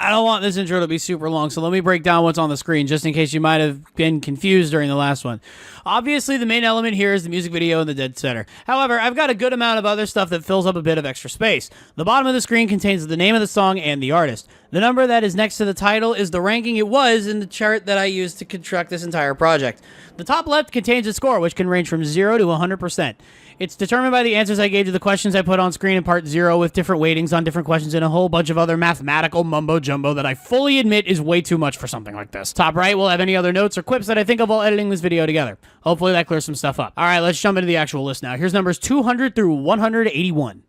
I don't want this intro to be super long, so let me break down what's on the screen, just in case you might have been confused during the last one. Obviously, the main element here is the music video in the dead center. However, I've got a good amount of other stuff that fills up a bit of extra space. The bottom of the screen contains the name of the song and the artist. The number that is next to the title is the ranking it was in the chart that I used to construct this entire project. The top left contains a score, which can range from 0 to 100%. It's determined by the answers I gave to the questions I put on screen in part 0, with different weightings on different questions and a whole bunch of other mathematical mumbo-jumbo that I fully admit is way too much for something like this. Top right will have any other notes or quips that I think of while editing this video together. Hopefully that clears some stuff up. Alright, let's jump into the actual list now. Here's numbers 200 through 181.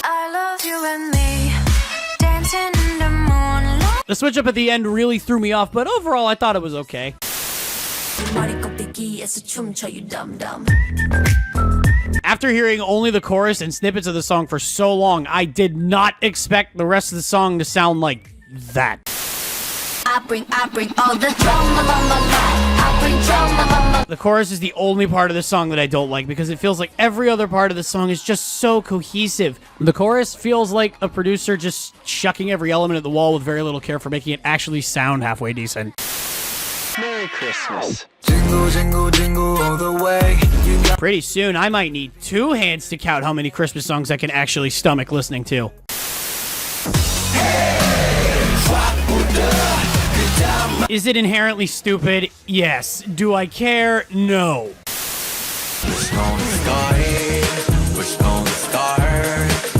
I love you and me, dancing in the moonlight. The switch up at the end really threw me off, but overall I thought it was okay. After hearing only the chorus and snippets of the song for so long, I did not expect the rest of the song to sound like that. I bring all the drama on my life. I bring drama. The chorus is the only part of the song that I don't like because it feels like every other part of the song is just so cohesive. The chorus feels like a producer just chucking every element at the wall with very little care for making it actually sound halfway decent. Merry Christmas. Jingle, jingle, jingle all the way. Pretty soon, I might need 2 hands to count how many Christmas songs I can actually stomach listening to. Is it inherently stupid? Yes. Do I care? No.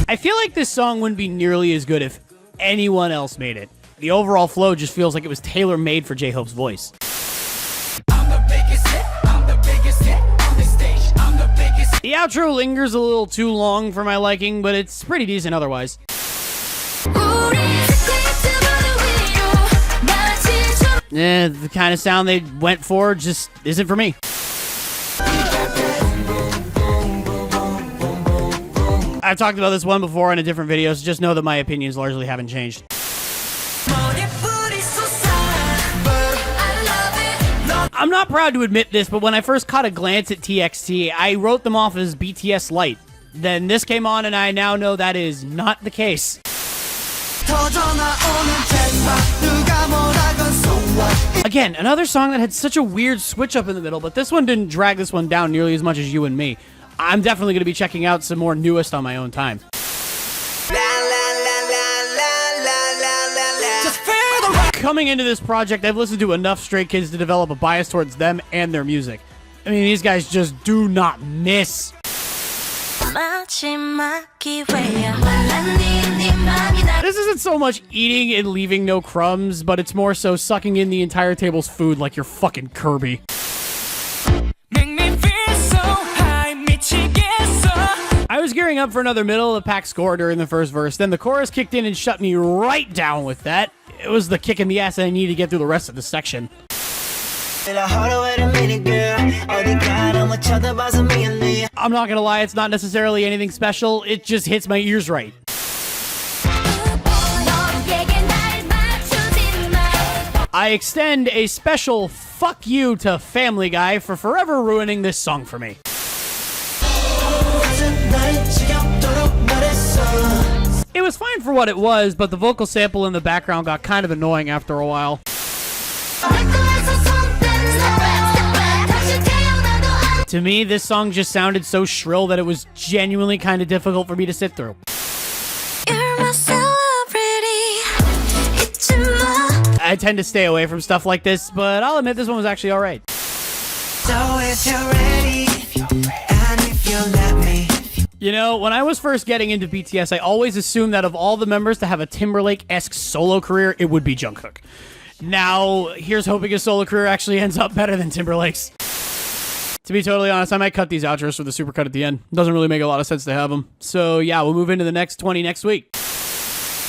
I feel like this song wouldn't be nearly as good if anyone else made it. The overall flow just feels like it was tailor-made for J-Hope's voice. The outro lingers a little too long for my liking, but it's pretty decent otherwise. The kind of sound they went for just isn't for me. I've talked about this one before in a different video, so just know that my opinions largely haven't changed. I'm not proud to admit this, but when I first caught a glance at TXT, I wrote them off as BTS Light. Then this came on and I now know that is not the case. Again, another song that had such a weird switch up in the middle, but this one didn't drag this one down nearly as much as You and Me. I'm definitely going to be checking out some more newest on my own time. Coming into this project, I've listened to enough Stray Kids to develop a bias towards them and their music. I mean, these guys just do not miss. This isn't so much eating and leaving no crumbs, but it's more so sucking in the entire table's food like you're fucking Kirby. I was gearing up for another middle of the pack score during the first verse, then the chorus kicked in and shut me right down with that. It was the kick in the ass that I needed to get through the rest of the section. I'm not gonna lie, it's not necessarily anything special, it just hits my ears right. I extend a special fuck you to Family Guy for forever ruining this song for me. It was fine for what it was, but the vocal sample in the background got kind of annoying after a while. To me, this song just sounded so shrill that it was genuinely kind of difficult for me to sit through. I tend to stay away from stuff like this, but I'll admit this one was actually alright. So if you're ready, and if you let me. You know, when I was first getting into BTS, I always assumed that of all the members to have a Timberlake-esque solo career, it would be Jungkook. Now, here's hoping his solo career actually ends up better than Timberlake's. To be totally honest, I might cut these outros for the supercut at the end. Doesn't really make a lot of sense to have them. So yeah, we'll move into the next 20 next week.